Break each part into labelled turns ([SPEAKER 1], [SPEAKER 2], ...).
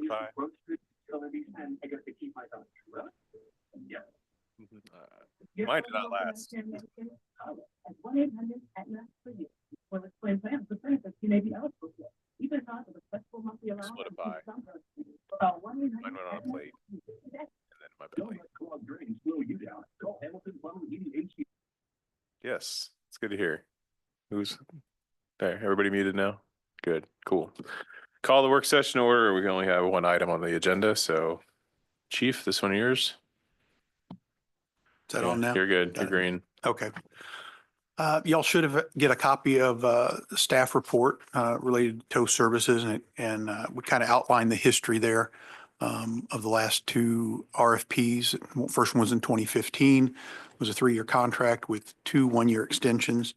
[SPEAKER 1] pie. Mine did not last. Split a pie. Mine went on a plate and then my belly. Yes, it's good to hear. Who's there? Everybody muted now? Good, cool. Call the work session order. We can only have one item on the agenda, so Chief, this one yours?
[SPEAKER 2] Is that on now?
[SPEAKER 1] You're good. You're green.
[SPEAKER 2] Okay. Y'all should have get a copy of the staff report related to tow services, and we kind of outlined the history there of the last two RFPs. First one was in 2015. It was a 3-year contract with 2 one-year extensions,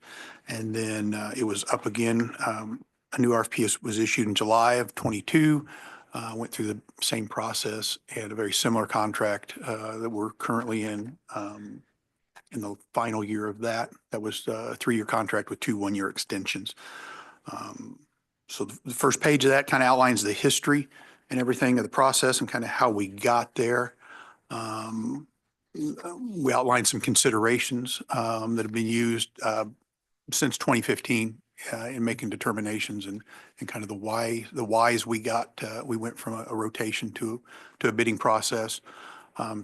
[SPEAKER 2] and then it was up again. A new RFP was issued in July of 22. Went through the same process, and a very similar contract that we're currently in the final year of that. That was a 3-year contract with 2 one-year extensions. So the first page of that kind of outlines the history and everything of the process and kind of how we got there. We outlined some considerations that have been used since 2015 in making determinations and kind of the whys we went from a rotation to a bidding process.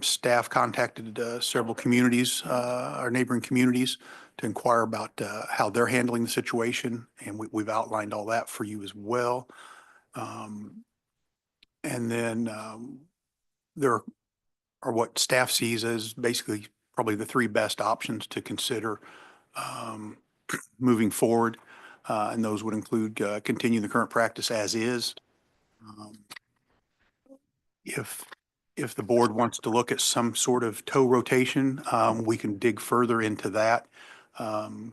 [SPEAKER 2] Staff contacted several communities, our neighboring communities, to inquire about how they're handling the situation, and we've outlined all that for you as well. And then there are what staff sees as basically probably the 3 best options to consider moving forward, and those would include continuing the current practice as is. If the board wants to look at some sort of tow rotation, we can dig further into that,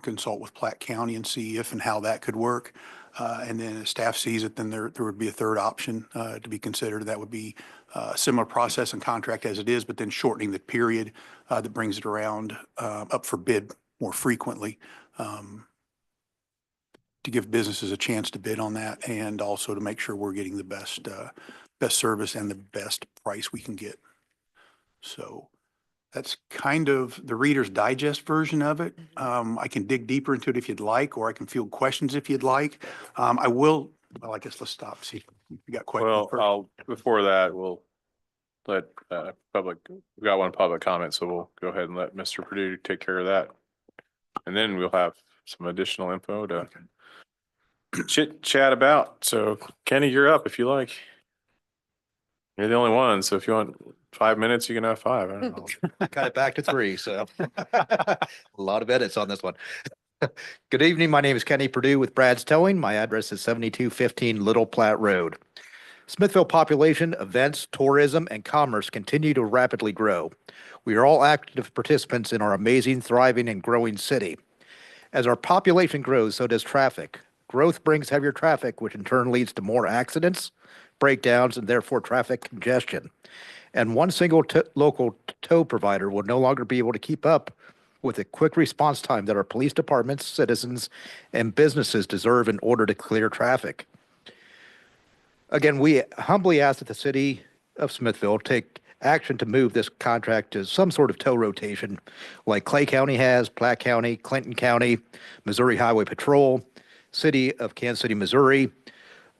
[SPEAKER 2] consult with Platte County and see if and how that could work. And then if staff sees it, then there would be a third option to be considered. That would be a similar process and contract as it is, but then shortening the period that brings it around up for bid more frequently, to give businesses a chance to bid on that, and also to make sure we're getting the best service and the best price we can get. So that's kind of the Reader's Digest version of it. I can dig deeper into it if you'd like, or I can field questions if you'd like. I guess let's stop, see if you got questions.
[SPEAKER 1] Well, before that, we'll let we've got one public comment, so we'll go ahead and let Mr. Purdue take care of that. And then we'll have some additional info to chit chat about. So Kenny, you're up if you like. You're the only one, so if you want 5 minutes, you can have 5. I don't know.
[SPEAKER 3] Cut it back to 3, so a lot of edits on this one. Good evening. My name is Kenny Purdue with Brad's Towing. My address is 7215 Little Platte Road. Smithville population, events, tourism, and commerce continue to rapidly grow. We are all active participants in our amazing, thriving, and growing city. As our population grows, so does traffic. Growth brings heavier traffic, which in turn leads to more accidents, breakdowns, and therefore traffic congestion. And one single local tow provider will no longer be able to keep up with the quick response time that our police departments, citizens, and businesses deserve in order to clear traffic. Again, we humbly ask that the city of Smithville take action to move this contract to some sort of tow rotation like Clay County has, Platte County, Clinton County, Missouri Highway Patrol, City of Kansas City, Missouri,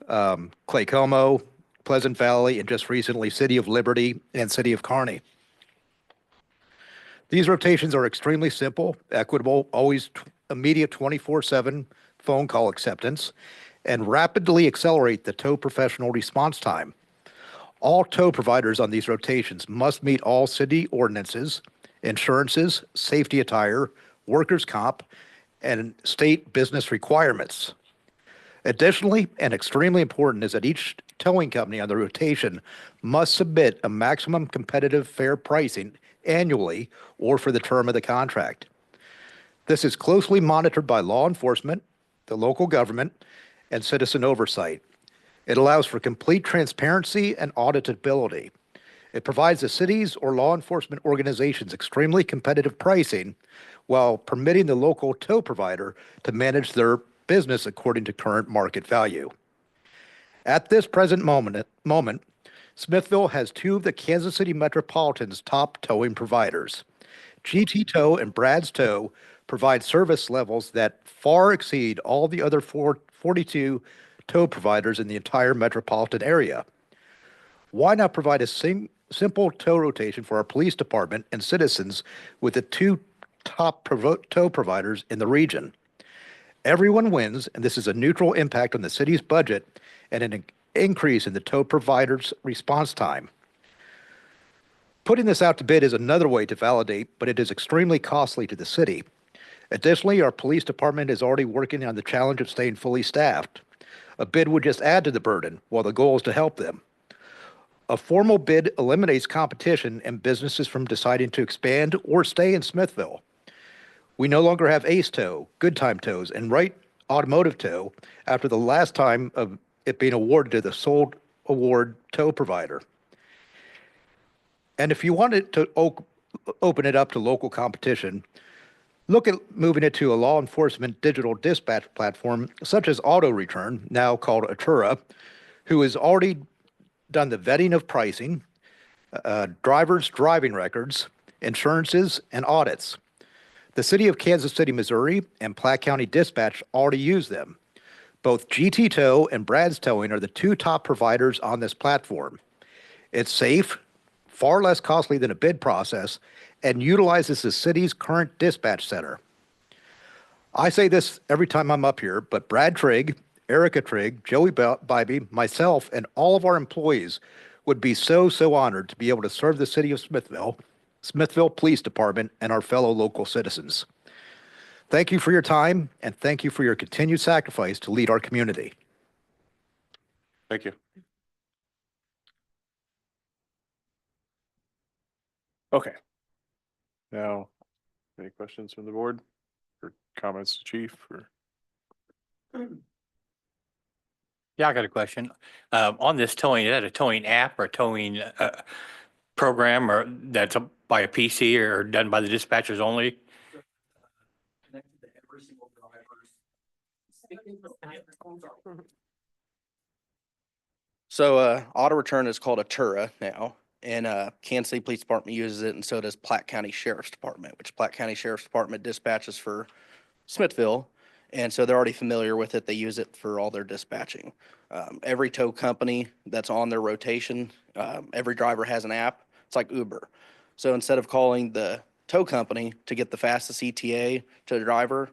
[SPEAKER 3] Clay Como, Pleasant Valley, and just recently City of Liberty and City of Kearney. These rotations are extremely simple, equitable, always immediate 24/7 phone call acceptance, and rapidly accelerate the tow professional response time. All tow providers on these rotations must meet all city ordinances, insurances, safety attire, workers' comp, and state business requirements. Additionally, and extremely important, is that each towing company on the rotation must submit a maximum competitive fair pricing annually or for the term of the contract. This is closely monitored by law enforcement, the local government, and citizen oversight. It allows for complete transparency and auditability. It provides the cities or law enforcement organizations extremely competitive pricing while permitting the local tow provider to manage their business according to current market value. At this present moment, Smithville has two of the Kansas City Metropolitan's top towing providers. GT Tow and Brad's Tow provide service levels that far exceed all the other 42 tow providers in the entire metropolitan area. Why not provide a simple tow rotation for our police department and citizens with the two top tow providers in the region? Everyone wins, and this is a neutral impact on the city's budget and an increase in the tow provider's response time. Putting this out to bid is another way to validate, but it is extremely costly to the city. Additionally, our police department is already working on the challenge of staying fully staffed. A bid would just add to the burden, while the goal is to help them. A formal bid eliminates competition and businesses from deciding to expand or stay in Smithville. We no longer have Ace Tow, Good Time Tows, and Wright Automotive Tow after the last time of it being awarded to the sole award tow provider. And if you wanted to open it up to local competition, look at moving it to a law enforcement digital dispatch platform such as Auto Return, now called Atura, who has already done the vetting of pricing, drivers' driving records, insurances, and audits. The city of Kansas City, Missouri, and Platte County Dispatch already use them. Both GT Tow and Brad's Towing are the two top providers on this platform. It's safe, far less costly than a bid process, and utilizes the city's current dispatch center. I say this every time I'm up here, but Brad Trigg, Erica Trigg, Joey Bybee, myself, and all of our employees would be so honored to be able to serve the city of Smithville, Smithville Police Department, and our fellow local citizens. Thank you for your time, and thank you for your continued sacrifice to lead our community.
[SPEAKER 1] Thank you. Okay. Now, any questions from the board or comments to chief or?
[SPEAKER 4] Yeah, I got a question. On this towing, is that a towing app or a towing program, or that's by a PC or done by the dispatchers only?
[SPEAKER 5] Connected to every single driver's. So auto return is called Atura now, and Kansas City Police Department uses it, and so does Platte County Sheriff's Department, which Platte County Sheriff's Department dispatches for Smithville. And so they're already familiar with it. They use it for all their dispatching. Every tow company that's on their rotation, every driver has an app. It's like Uber. So instead of calling the tow company to get the fastest ETA to the driver,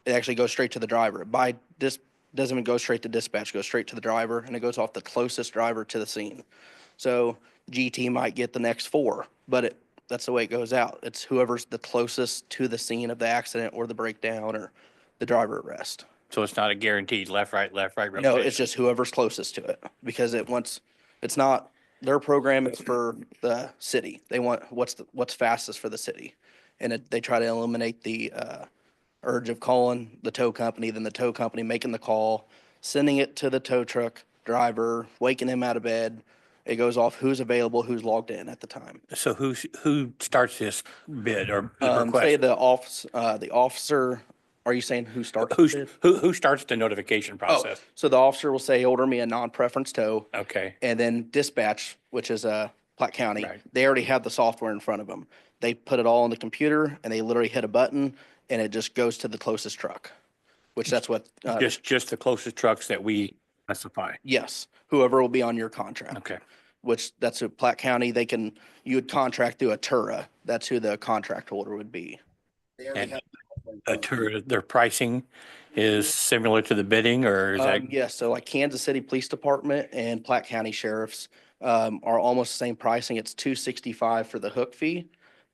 [SPEAKER 5] it actually goes straight to the driver. Doesn't even go straight to dispatch, it goes straight to the driver, and it goes off the closest driver to the scene. So GT might get the next 4, but that's the way it goes out. It's whoever's the closest to the scene of the accident or the breakdown or the driver arrest.
[SPEAKER 4] So it's not a guaranteed left, right.
[SPEAKER 5] No,
[SPEAKER 4] rotation?
[SPEAKER 5] it's just whoever's closest to it, because it's not their program, it's for the city. They want what's fastest for the city. And they try to eliminate the urge of calling the tow company, then the tow company making the call, sending it to the tow truck driver, waking him out of bed. It goes off who's available, who's logged in at the time.
[SPEAKER 4] So who starts this bid or
[SPEAKER 5] Say
[SPEAKER 4] request?
[SPEAKER 5] the officer. Are you saying who starts the bid?
[SPEAKER 4] Who starts the notification process?
[SPEAKER 5] So the officer will say, order me a non-preference tow.
[SPEAKER 4] Okay,
[SPEAKER 5] And then dispatch, which is Platte County,
[SPEAKER 4] Right.
[SPEAKER 5] they already have the software in front of them. They put it all on the computer and they literally hit a button and it just goes to the closest truck, which that's what,
[SPEAKER 4] just the closest trucks that we specify.
[SPEAKER 5] yes, whoever will be on your contract.
[SPEAKER 4] Okay,
[SPEAKER 5] Which that's who Platte County, you would contract through Atura. That's who the contract holder would be. They already
[SPEAKER 4] And
[SPEAKER 5] have-
[SPEAKER 4] their pricing is similar to the bidding, or is that?
[SPEAKER 5] Yes, so like Kansas City Police Department and Platte County Sheriff's are almost the same pricing. It's $265 for the hook fee.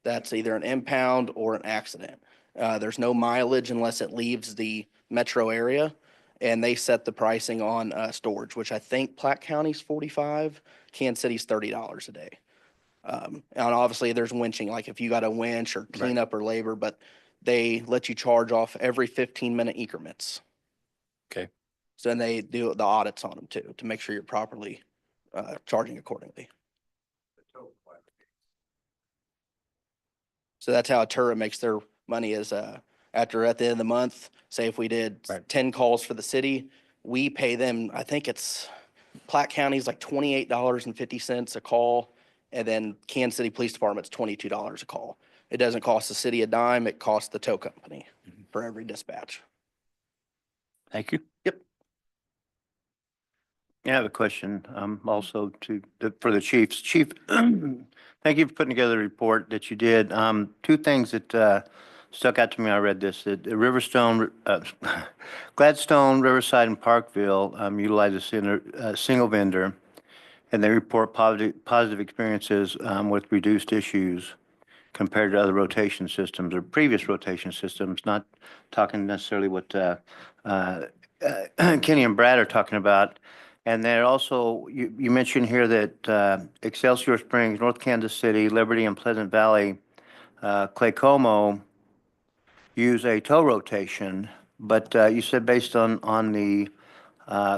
[SPEAKER 5] That's either an impound or an accident. There's no mileage unless it leaves the metro area. And they set the pricing on storage, which I think Platte County's $45, Kansas City's $30 a day. And obviously there's winching, like if you got a winch or cleanup or labor, but they let you charge off every 15-minute increments.
[SPEAKER 4] Okay.
[SPEAKER 5] So then they do the audits on them too, to make sure you're properly charging accordingly. So that's how Atura makes their money is at the end of the month, say if we did
[SPEAKER 4] Right.
[SPEAKER 5] 10 calls for the city, we pay them, I think it's Platte County's like $28.50 a call. And then Kansas City Police Department's $22 a call. It doesn't cost the city a dime. It costs the tow company for every dispatch.
[SPEAKER 4] Thank you.
[SPEAKER 6] Yeah, I have a question, also for the chiefs. Chief, thank you for putting together the report that you did. Two things that, stuck out to me, when I read this, that Riverstone, Gladstone, Riverside, and Parkville, utilize a single vendor, and they report positive experiences, with reduced issues compared to other rotation systems or previous rotation systems, not talking necessarily what, Kenny and Brad are talking about. And then also, you mentioned here that Excelsior Springs, North Kansas City, Liberty, and Pleasant Valley, Clay Como use a tow rotation, but you said based on the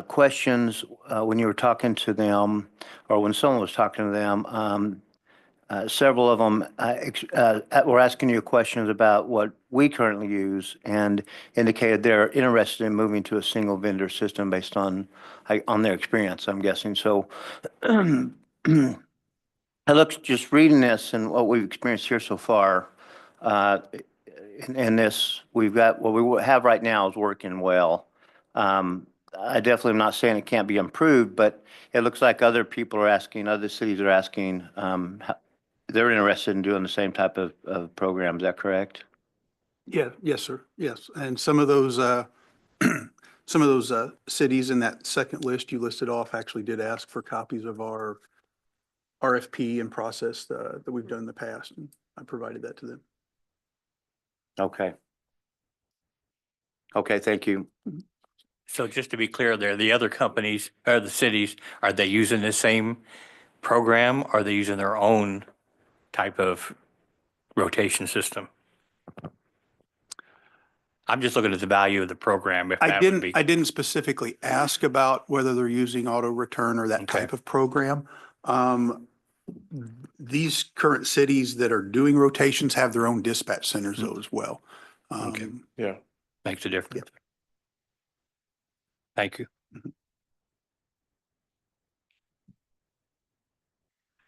[SPEAKER 6] questions when you were talking to them, or when someone was talking to them, several of them were asking you questions about what we currently use and indicated they're interested in moving to a single vendor system based on their experience, I'm guessing. So I looked, just reading this and what we've experienced here so far, in this, we've got, what we have right now is working well. I definitely am not saying it can't be improved, but it looks like other people are asking, other cities are asking, they're interested in doing the same type of program. Is that correct?
[SPEAKER 2] Yeah, yes, sir. Yes. And some of those, some of those cities in that second list you listed off actually did ask for copies of our RFP and process that we've done in the past. And I provided that to them.
[SPEAKER 6] Okay. Okay, thank you.
[SPEAKER 4] So just to be clear there, the other companies or the cities, are they using the same program? Or are they using their own type of rotation system? I'm just looking at the value of the program. If
[SPEAKER 2] I
[SPEAKER 4] that would be,
[SPEAKER 2] didn't specifically ask about whether they're using auto return or that
[SPEAKER 4] Okay.
[SPEAKER 2] type of program. These current cities that are doing rotations have their own dispatch centers though as well.
[SPEAKER 4] Okay.
[SPEAKER 1] Yeah.
[SPEAKER 4] makes a difference. Thank you.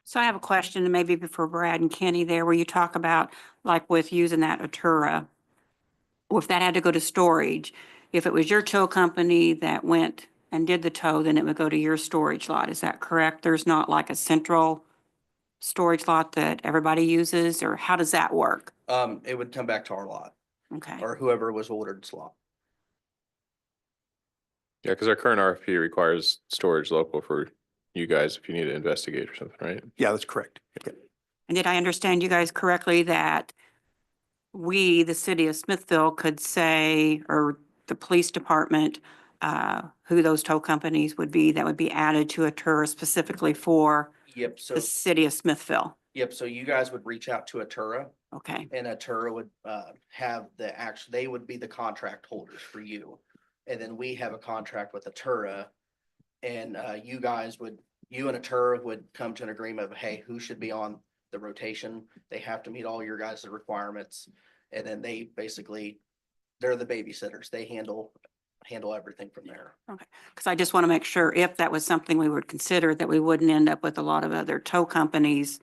[SPEAKER 7] So I have a question, and maybe for Brad and Kenny there, where you talk about like with using that Atura, or if that had to go to storage, if it was your tow company that went and did the tow, then it would go to your storage lot. Is that correct? There's not like a central storage lot that everybody uses, or how does that work?
[SPEAKER 5] It would come back to our lot
[SPEAKER 7] Okay.
[SPEAKER 5] or whoever was ordered slot.
[SPEAKER 1] Yeah, because our current RFP requires storage local for you guys if you need to investigate or something, right?
[SPEAKER 2] Yeah, that's correct.
[SPEAKER 7] And did I understand you guys correctly that we, the city of Smithville, could say, or the police department, who those tow companies would be that would be added to a tour specifically for
[SPEAKER 5] Yep. So,
[SPEAKER 7] the city of Smithville?
[SPEAKER 5] yep. So you guys would reach out to Atura
[SPEAKER 7] Okay,
[SPEAKER 5] and Atura would have the actual, they would be the contract holders for you. And then we have a contract with Atura and you guys would, you and Atura would come to an agreement of, hey, who should be on the rotation? They have to meet all your guys' requirements. And then they basically, they're the babysitters. They handle everything from there.
[SPEAKER 7] because I just want to make sure if that was something we would consider, that we wouldn't end up with a lot of other tow companies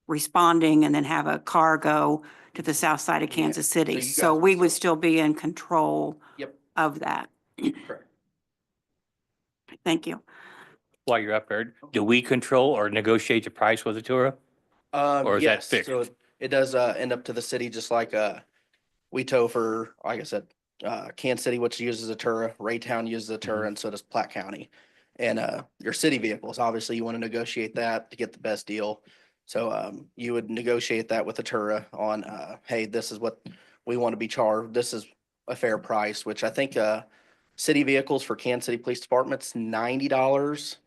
[SPEAKER 7] responding and then have a car go to the south side of
[SPEAKER 5] Yeah.
[SPEAKER 7] Kansas
[SPEAKER 5] So
[SPEAKER 7] City.
[SPEAKER 5] you guys
[SPEAKER 7] So
[SPEAKER 5] would
[SPEAKER 7] we would
[SPEAKER 5] still-
[SPEAKER 7] still be in control
[SPEAKER 5] Yep,
[SPEAKER 7] of that.
[SPEAKER 5] correct.
[SPEAKER 7] Thank you.
[SPEAKER 4] While you're up there, do we control or negotiate the price with Atura? Or is that
[SPEAKER 5] Yes,
[SPEAKER 4] fixed?
[SPEAKER 5] so it does end up to the city, just like we tow for, like I said, Kansas City, which uses Atura, Raytown uses Atura, and so does Platte County. And your city vehicles, obviously you want to negotiate that to get the best deal. So you would negotiate that with Atura on hey, this is what we want to be charged. This is a fair price, which I think city vehicles for Kansas City Police Department's $90.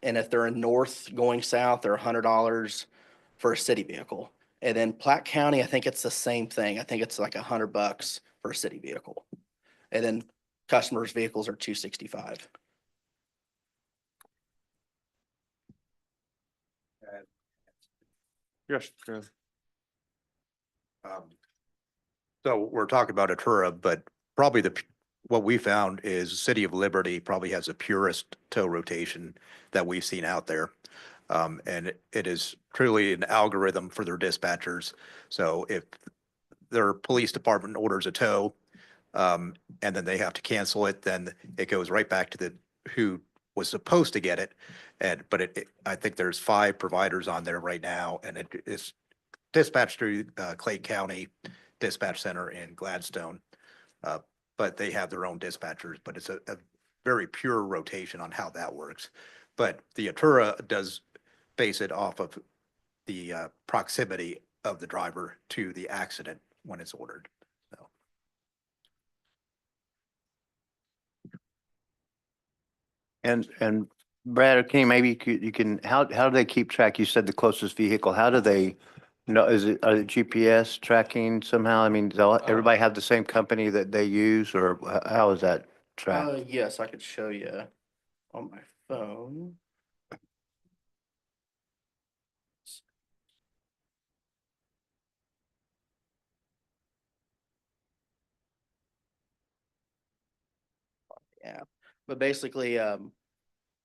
[SPEAKER 5] And if they're in north going south, they're $100 for a city vehicle. And then Platte County, I think it's the same thing. I think it's like $100 for a city vehicle. And then customers' vehicles are $265.
[SPEAKER 1] Yes. Yeah.
[SPEAKER 3] So we're talking about Atura, but probably what we found is the City of Liberty probably has the purest tow rotation that we've seen out there. And it is truly an algorithm for their dispatchers. So if their police department orders a tow, and then they have to cancel it, then it goes right back to the, who was supposed to get it. And, but I think there's 5 providers on there right now, and it is dispatched through Clay County Dispatch Center in Gladstone. But they have their own dispatchers, but it's a very pure rotation on how that works. But the Atura does base it off of the proximity of the driver to the accident when it's ordered. So
[SPEAKER 6] And Brad or Kenny, maybe you can, how do they keep track? You said the closest vehicle. How do they know? Are it GPS tracking somehow? I mean, does everybody have the same company that they use, or how is that tracked?
[SPEAKER 5] Yes, I could show you on my phone. Yeah, but basically,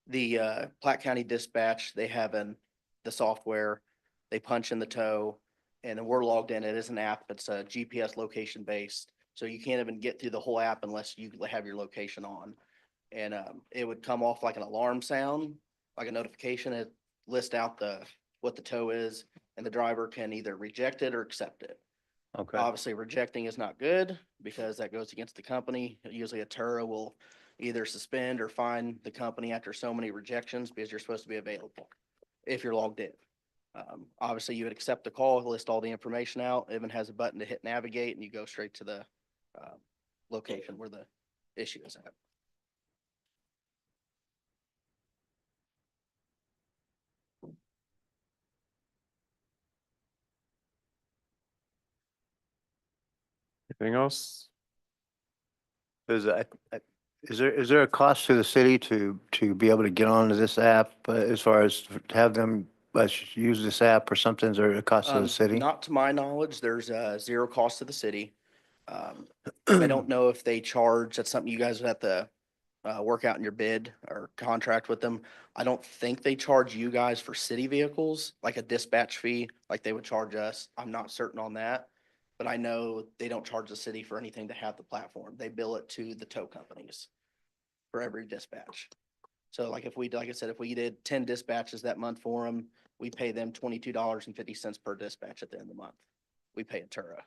[SPEAKER 5] the Platte County Dispatch, they have the software, they punch in the tow, and then we're logged in. It is an app. It's a GPS location based. So you can't even get through the whole app unless you have your location on. And it would come off like an alarm sound, like a notification. It lists out what the tow is, and the driver can either reject it or accept it.
[SPEAKER 6] Okay.
[SPEAKER 5] Obviously, rejecting is not good because that goes against the company. Usually a Turo will either suspend or fine the company after so many rejections because you're supposed to be available if you're logged in. Obviously, you would accept the call, list all the information out, even has a button to hit navigate, and you go straight to the location where the issue is at.
[SPEAKER 1] Anything else?
[SPEAKER 6] Is there a cost to the city to be able to get onto this app, as far as to have them, let's use this app or something? Is there a cost to the city?
[SPEAKER 5] Not to my knowledge, there's zero cost to the city. I don't know if they charge, that's something you guys would have to work out in your bid or contract with them. I don't think they charge you guys for city vehicles, like a dispatch fee, like they would charge us. I'm not certain on that. But I know they don't charge the city for anything to have the platform. They bill it to the tow companies for every dispatch. So like I said, if we did 10 dispatches that month for them, we pay them $22.50 per dispatch at the end of the month. We pay Atura.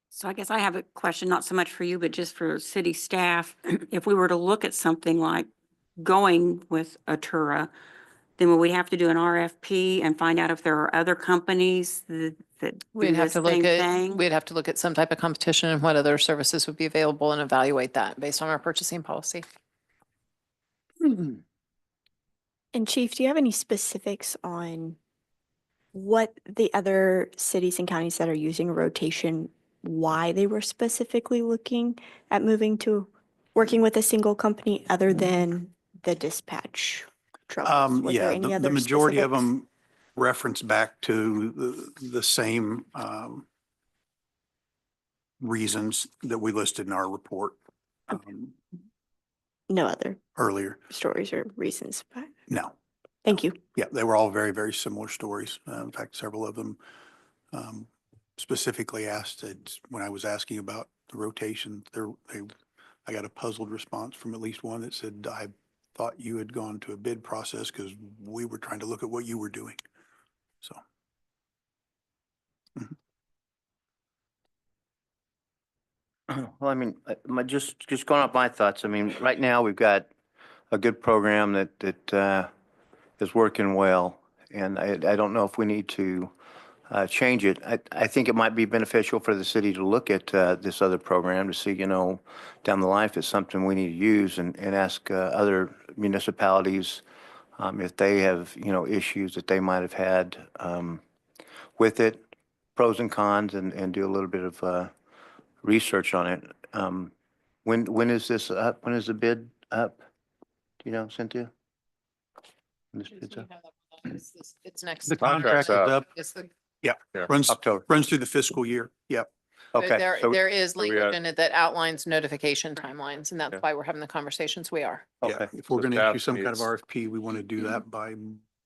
[SPEAKER 7] So I guess I have a question, not so much for you, but just for city staff. If we were to look at something like going with Atura, then would we have to do an RFP and find out if there are other companies that do
[SPEAKER 8] We'd have
[SPEAKER 7] the
[SPEAKER 8] to look
[SPEAKER 7] same
[SPEAKER 8] at,
[SPEAKER 7] thing?
[SPEAKER 8] we'd have to look at some type of competition and what other services would be available and evaluate that based on our purchasing policy.
[SPEAKER 9] And Chief, do you have any specifics on what the other cities and counties that are using rotation, why they were specifically looking at moving to working with a single company other than the dispatch troubles? Was there
[SPEAKER 2] Yeah,
[SPEAKER 9] any
[SPEAKER 2] the
[SPEAKER 9] other
[SPEAKER 2] majority of
[SPEAKER 9] specifics?
[SPEAKER 2] them reference back to the same reasons that we listed in our report
[SPEAKER 9] No other
[SPEAKER 2] earlier.
[SPEAKER 9] stories or reasons, but
[SPEAKER 2] No.
[SPEAKER 9] thank you.
[SPEAKER 2] Yeah, they were all very, very similar stories. In fact, several of them specifically asked it when I was asking about the rotation. I got a puzzled response from at least one that said, I thought you had gone to a bid process because we were trying to look at what you were doing. So.
[SPEAKER 6] Well, I mean, just going off my thoughts, I mean, right now, we've got a good program that is working well. And I don't know if we need to change it. I think it might be beneficial for the city to look at this other program to see, down the line if it's something we need to use, and ask other municipalities if they have, issues that they might have had with it, pros and cons, and do a little bit of research on it. When is this up? When is the bid up? Do you know, Cynthia? When this bid's up?
[SPEAKER 8] It's next.
[SPEAKER 2] The contract is up.
[SPEAKER 8] It's the
[SPEAKER 2] Yeah,
[SPEAKER 1] Yeah.
[SPEAKER 2] runs
[SPEAKER 6] October.
[SPEAKER 2] runs through the fiscal year. Yep.
[SPEAKER 6] Okay,
[SPEAKER 8] There,
[SPEAKER 6] so,
[SPEAKER 8] there is
[SPEAKER 1] we
[SPEAKER 8] language
[SPEAKER 1] at-
[SPEAKER 8] in it that outlines notification timelines, and that's
[SPEAKER 1] Yeah.
[SPEAKER 8] why we're having the conversations we are.
[SPEAKER 2] Yeah,
[SPEAKER 6] okay,
[SPEAKER 2] if we're
[SPEAKER 1] So
[SPEAKER 2] going to
[SPEAKER 1] staff
[SPEAKER 2] issue some kind of
[SPEAKER 1] needs-
[SPEAKER 2] RFP, we want to do that by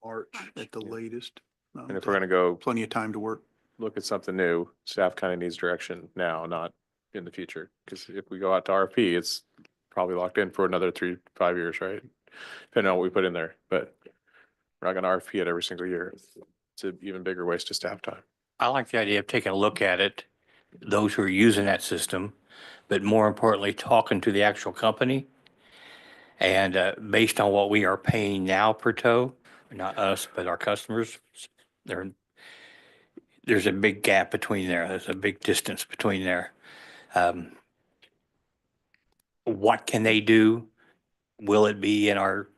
[SPEAKER 2] March at the
[SPEAKER 1] Yeah.
[SPEAKER 2] latest.
[SPEAKER 1] And if we're gonna go
[SPEAKER 2] Plenty of time to work.
[SPEAKER 1] look at something new, staff kind of needs direction now, not in the future. Because if we go out to RFP, it's probably locked in for another 3 to 5 years, right? Depending on what we put in there, but we're not gonna RFP it every single year. It's an even bigger waste of staff time.
[SPEAKER 4] I like the idea of taking a look at it, those who are using that system, but more importantly, talking to the actual company. And based on what we are paying now per tow, not us, but our customers, there's a big gap between there. There's a big distance between there. What can they do? Will it be in our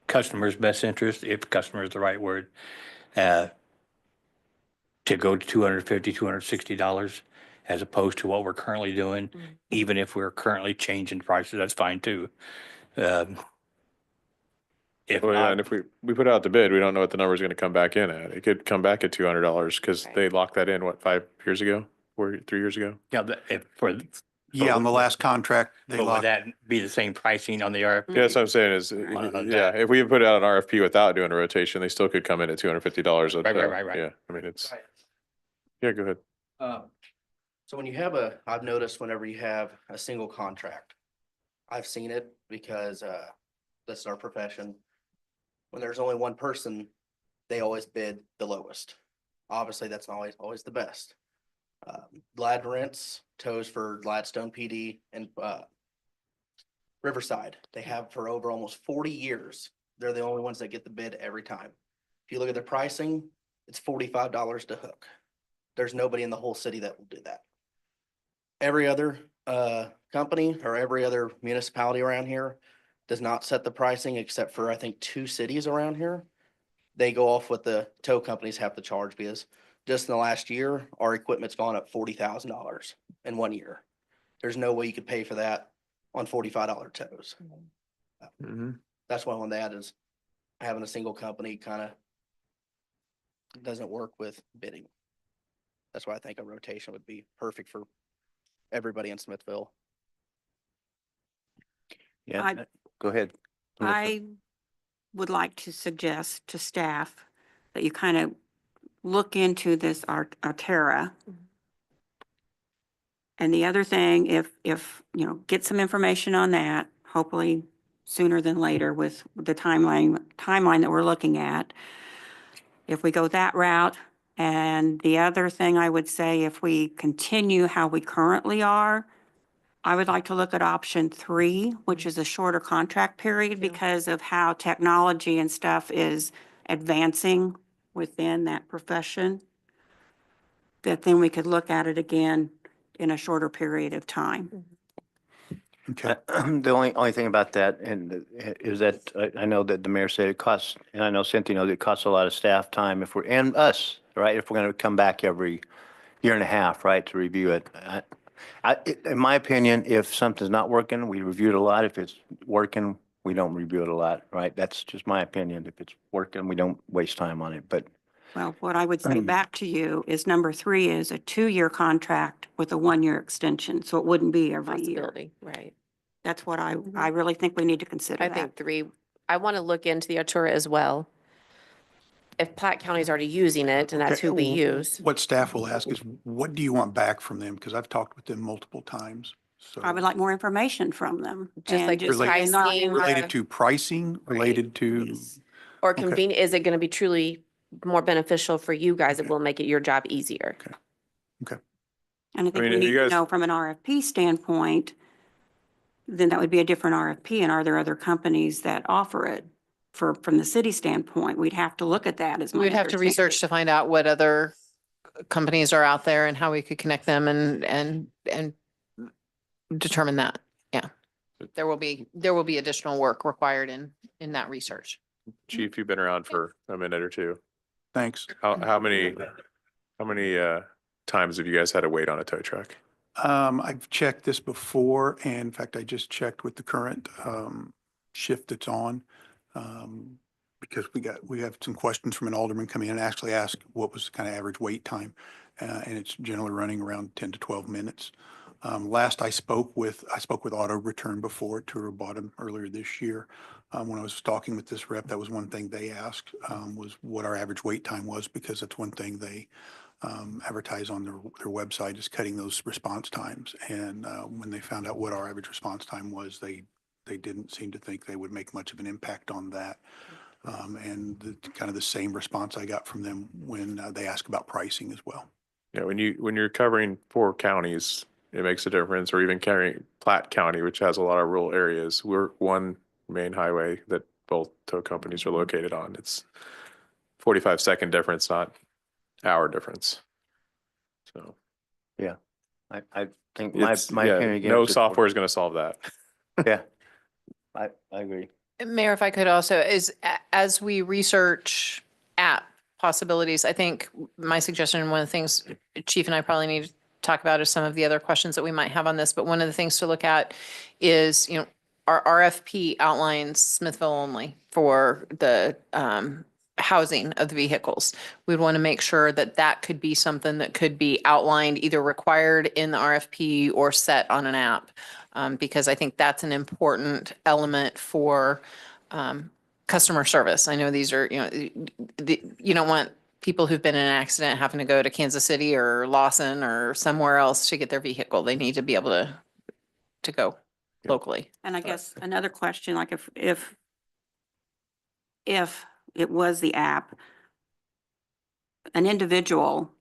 [SPEAKER 4] customer's best interest, if customer is the right word, to go to $250, $260 as opposed to what we're currently doing? Even if we're currently changing prices, that's fine too. If
[SPEAKER 1] Well, yeah, and
[SPEAKER 4] not,
[SPEAKER 1] if we put out the bid, we don't know what the number is gonna come back in at. It could come back at $200 because
[SPEAKER 8] Right.
[SPEAKER 1] they locked that in, what, 5 years ago? 3 years ago?
[SPEAKER 4] yeah, if for,
[SPEAKER 2] Yeah, on the last contract, they
[SPEAKER 4] but would
[SPEAKER 2] locked.
[SPEAKER 4] that be the same pricing on the RFP?
[SPEAKER 1] Yeah, that's what I'm saying is,
[SPEAKER 4] On
[SPEAKER 1] yeah,
[SPEAKER 4] that.
[SPEAKER 1] if we put out an RFP without doing a rotation, they still could come in at $250.
[SPEAKER 4] Right.
[SPEAKER 1] Yeah, I mean, it's, yeah, go ahead.
[SPEAKER 5] So when you I've noticed whenever you have a single contract, I've seen it because, this is our profession. When there's only one person, they always bid the lowest. Obviously, that's not always the best. Glad Rents tows for Gladstone PD and, Riverside. They have for over almost 40 years. They're the only ones that get the bid every time. If you look at their pricing, it's $45 to hook. There's nobody in the whole city that will do that. Every other company or every other municipality around here does not set the pricing except for, I think, 2 cities around here. They go off what the tow companies have to charge because just in the last year, our equipment's gone up $40,000 in 1 year. There's no way you could pay for that on $45 tows.
[SPEAKER 1] Mhm.
[SPEAKER 5] That's why I wanted to add is having a single company kind of doesn't work with bidding. That's why I think a rotation would be perfect for everybody in Smithville.
[SPEAKER 6] yeah,
[SPEAKER 7] I-
[SPEAKER 6] go ahead.
[SPEAKER 7] I would like to suggest to staff that you kind of look into this Arterra. And the other thing, if, get some information on that, hopefully sooner than later with the timeline that we're looking at. If we go that route, and the other thing I would say, if we continue how we currently are, I would like to look at option 3, which is a shorter contract period because of how technology and stuff is advancing within that profession. That then we could look at it again in a shorter period of time.
[SPEAKER 2] Okay.
[SPEAKER 6] The only thing about that and is that I know that the mayor said it costs, and I know Cynthia knows it costs a lot of staff time if we're, and us, right? If we're going to come back every year and a half, right, to review it. In my opinion, if something's not working, we review it a lot. If it's working, we don't review it a lot, right? That's just my opinion. If it's working, we don't waste time on it, but
[SPEAKER 7] Well, what I would say back to you is number 3 is a 2-year contract with a 1-year extension, so it wouldn't be every year.
[SPEAKER 10] Possibility, right.
[SPEAKER 7] That's what I really think we need to consider
[SPEAKER 10] I
[SPEAKER 7] that.
[SPEAKER 10] think 3, I want to look into the Artura as well. If Platte County's already using it and that's
[SPEAKER 2] Okay,
[SPEAKER 10] who we use.
[SPEAKER 2] What staff will ask is, what do you want back from them? Because I've talked with them multiple times. So
[SPEAKER 7] I would like more information from them.
[SPEAKER 10] Just
[SPEAKER 7] and
[SPEAKER 10] like the
[SPEAKER 2] Relate-
[SPEAKER 7] not-
[SPEAKER 10] pricing.
[SPEAKER 2] related to pricing, related to,
[SPEAKER 10] Or
[SPEAKER 2] Okay.
[SPEAKER 10] convenient, is it going to be truly more beneficial for you guys? It will make it your job easier.
[SPEAKER 7] And I think
[SPEAKER 1] mean,
[SPEAKER 7] we
[SPEAKER 1] if
[SPEAKER 7] need
[SPEAKER 1] you
[SPEAKER 7] to
[SPEAKER 1] guys-
[SPEAKER 7] know from an RFP standpoint, then that would be a different RFP. And are there other companies that offer it? From the city standpoint, we'd have to look at that as my
[SPEAKER 8] We'd have to research to find out what other companies are out there and how we could connect them and determine that. Yeah. There will be additional work required in that research.
[SPEAKER 1] Chief, you've been around for a minute or two.
[SPEAKER 2] thanks.
[SPEAKER 1] How many times have you guys had to wait on a tow truck?
[SPEAKER 2] I've checked this before, and in fact, I just checked with the current shift that's on. because we have some questions from an alderman coming in and actually ask what was the kind of average wait time. And it's generally running around 10 to 12 minutes. Last I spoke with Auto Return before at Tour Bottom earlier this year. When I was talking with this rep, that was one thing they asked, was what our average wait time was, because that's one thing they advertise on their website, is cutting those response times. And when they found out what our average response time was, they didn't seem to think they would make much of an impact on that. And kind of the same response I got from them when they asked about pricing as well.
[SPEAKER 1] Yeah, when you're covering 4 counties, it makes a difference, or even carrying Platte County, which has a lot of rural areas. We're one main highway that both tow companies are located on. It's 45-second difference, not hour difference. So
[SPEAKER 6] I think my
[SPEAKER 1] it's,
[SPEAKER 6] opinion
[SPEAKER 1] yeah,
[SPEAKER 6] again.
[SPEAKER 1] no
[SPEAKER 6] is it's
[SPEAKER 1] software is going to solve that.
[SPEAKER 6] Yeah, I agree.
[SPEAKER 8] Mayor, if I could also, as we research app possibilities, I think my suggestion, and one of the things Chief and I probably need to talk about is some of the other questions that we might have on this, but one of the things to look at is, our RFP outlines Smithville only for the housing of the vehicles. We'd want to make sure that that could be something that could be outlined, either required in the RFP or set on an app. Because I think that's an important element for customer service. I know these are, you don't want people who've been in an accident having to go to Kansas City or Lawson or somewhere else to get their vehicle. They need to be able to go
[SPEAKER 1] Yep.
[SPEAKER 8] locally.
[SPEAKER 7] And I guess another question, like if it was the app, an individual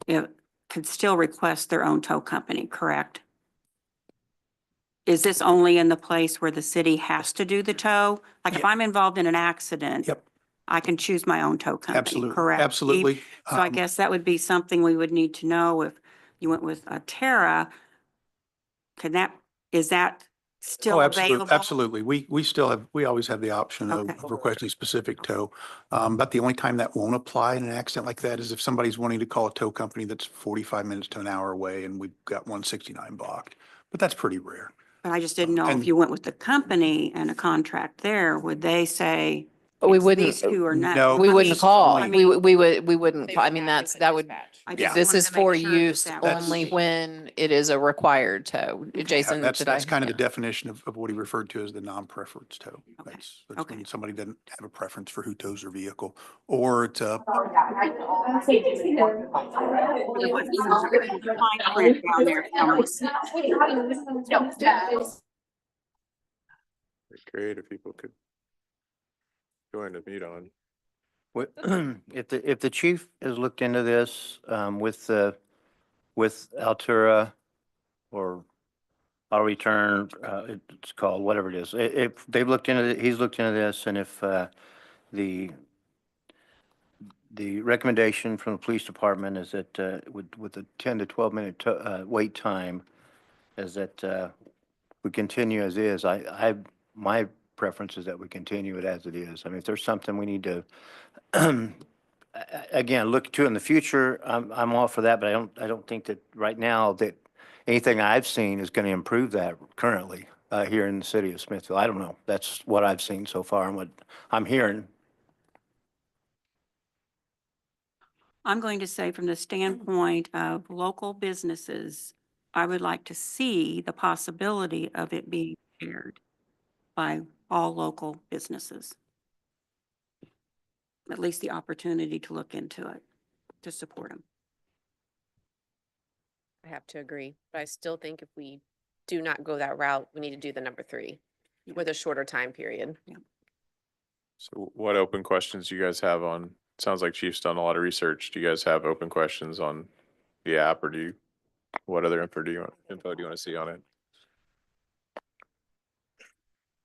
[SPEAKER 7] could still request their own tow company, correct? Is this only in the place where the city has to do the tow? Like if
[SPEAKER 2] Yeah.
[SPEAKER 7] I'm involved in an accident,
[SPEAKER 2] Yep.
[SPEAKER 7] I can choose my own tow company,
[SPEAKER 2] Absolutely.
[SPEAKER 7] correct?
[SPEAKER 2] Absolutely.
[SPEAKER 7] So I guess that would be something we would need to know if you went with a Terra. Is that still
[SPEAKER 2] absolutely.
[SPEAKER 7] available?
[SPEAKER 2] Absolutely. We always have the option
[SPEAKER 7] Okay.
[SPEAKER 2] of requesting specific tow. But the only time that won't apply in an accident like that is if somebody's wanting to call a tow company that's 45 minutes to an hour away and we've got 169 blocked. But that's pretty rare.
[SPEAKER 7] But I just didn't know if
[SPEAKER 2] And-
[SPEAKER 7] you went with the company and a contract there, would they say?
[SPEAKER 8] But we
[SPEAKER 7] it's
[SPEAKER 8] wouldn't-
[SPEAKER 7] These two or not?
[SPEAKER 2] No.
[SPEAKER 8] We
[SPEAKER 7] I
[SPEAKER 8] wouldn't
[SPEAKER 7] mean-
[SPEAKER 8] call.
[SPEAKER 7] I
[SPEAKER 8] We
[SPEAKER 7] mean,
[SPEAKER 8] wouldn't, I mean, that would,
[SPEAKER 7] I just
[SPEAKER 8] this
[SPEAKER 7] wanted
[SPEAKER 8] is
[SPEAKER 7] to make
[SPEAKER 8] for
[SPEAKER 7] sure that
[SPEAKER 8] use
[SPEAKER 7] that was-
[SPEAKER 8] only when it is a required tow. Jason,
[SPEAKER 2] That's
[SPEAKER 8] did I?
[SPEAKER 2] kind of the
[SPEAKER 8] yeah.
[SPEAKER 2] definition of what he referred to as the non-preference tow.
[SPEAKER 7] Okay.
[SPEAKER 2] That's
[SPEAKER 7] Okay.
[SPEAKER 2] when somebody doesn't have a preference for who tows their vehicle, or it's a
[SPEAKER 7] Fine print down there somewhere.
[SPEAKER 1] Great if people could join the meet on.
[SPEAKER 6] If the chief has looked into this with Altura or Auto Return, it's called whatever it is. If they've looked into it, he's looked into this, and if the recommendation from the police department is that with a 10 to 12-minute wait time, is that we continue as is. My preference is that we continue it as it is. I mean, if there's something we need to again, look to in the future, I'm all for that, but I don't think that right now that anything I've seen is going to improve that currently here in the city of Smithville. I don't know. That's what I've seen so far and what I'm hearing.
[SPEAKER 7] I'm going to say from the standpoint of local businesses, I would like to see the possibility of it being shared by all local businesses. At least the opportunity to look into it, to support them.
[SPEAKER 10] I have to agree, but I still think if we do not go that route, we need to do the number 3 with a shorter time period.
[SPEAKER 1] So what open questions do you guys have on, sounds like Chief's done a lot of research. Do you guys have open questions on the app, or what other info do you want to see on it?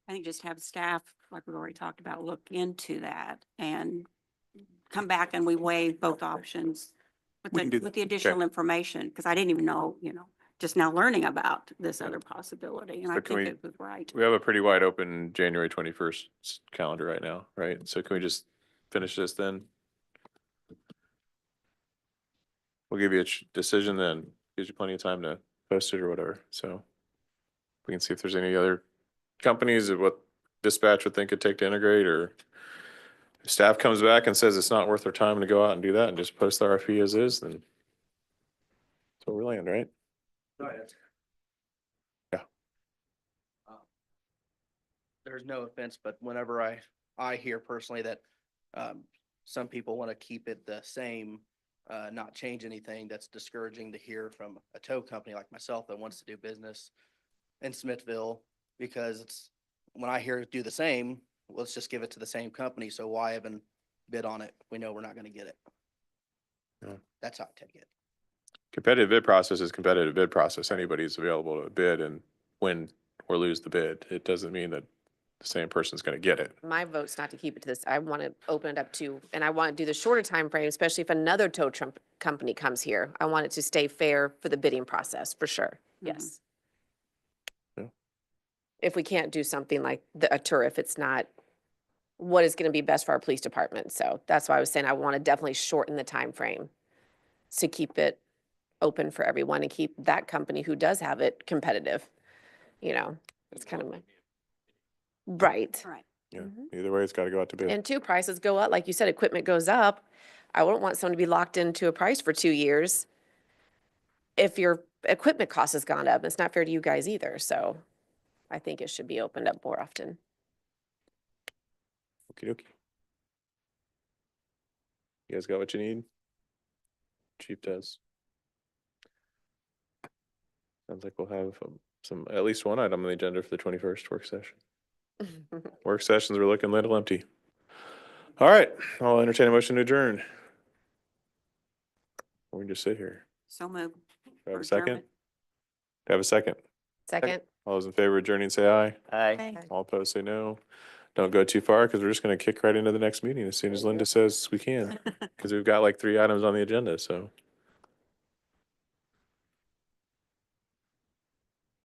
[SPEAKER 7] I think just have staff, like we've already talked about, look into that and come back and we weigh both options
[SPEAKER 2] We can do
[SPEAKER 7] with
[SPEAKER 2] that.
[SPEAKER 7] the additional information, because I didn't even know, just now learning about this other possibility, and I
[SPEAKER 1] So can
[SPEAKER 7] think
[SPEAKER 1] we-
[SPEAKER 7] it was right.
[SPEAKER 1] We have a pretty wide open January 21st calendar right now, right? So can we just finish this then? We'll give you a decision then. Gives you plenty of time to post it or whatever. So we can see if there's any other companies that what dispatch would think it'd take to integrate, or if staff comes back and says it's not worth their time to go out and do that and just post the RFP as is, then that's where we land, right? Yeah.
[SPEAKER 5] There's no offense, but whenever I hear personally that some people want to keep it the same, not change anything, that's discouraging to hear from a tow company like myself that wants to do business in Smithville, because it's, when I hear do the same, let's just give it to the same company. So why even bid on it? We know we're not going to get it.
[SPEAKER 1] Yeah.
[SPEAKER 5] That's how I take it.
[SPEAKER 1] Competitive bid process is competitive bid process. Anybody's available to bid and win or lose the bid. It doesn't mean that the same person's gonna get it.
[SPEAKER 10] My vote's not to keep it to this. I want to open it up to, and I want to do the shorter time frame, especially if another tow truck company comes here. I want it to stay fair for the bidding process, for sure. Yes.
[SPEAKER 1] Yeah.
[SPEAKER 10] If we can't do something like a tour, if it's not what is going to be best for our police department. So that's why I was saying I want to definitely shorten the time frame to keep it open for everyone and keep that company who does have it competitive. You know, it's kind of my, right.
[SPEAKER 7] Right.
[SPEAKER 1] Yeah, either way, it's gotta go out to bid.
[SPEAKER 10] And two, prices go up. Like you said, equipment goes up. I wouldn't want someone to be locked into a price for 2 years if your equipment cost has gone up. It's not fair to you guys either. So I think it should be opened up more often.
[SPEAKER 1] Okey dokey. You guys got what you need? Chief does. Sounds like we'll have some, at least one item on the agenda for the 21st work session. Work sessions are looking a little empty. All right, I'll entertain a motion to adjourn. We can just sit here.
[SPEAKER 7] So moved.
[SPEAKER 1] Do I have
[SPEAKER 7] For
[SPEAKER 1] a second?
[SPEAKER 7] adjournment.
[SPEAKER 1] Do I have a second?
[SPEAKER 10] Second.
[SPEAKER 1] All those in favor of adjourning, say aye.
[SPEAKER 6] Aye.
[SPEAKER 1] All opposed, say no. Don't go too far because we're just gonna kick right into the next meeting as soon as Linda says we can. Because we've got like 3 items on the agenda, so.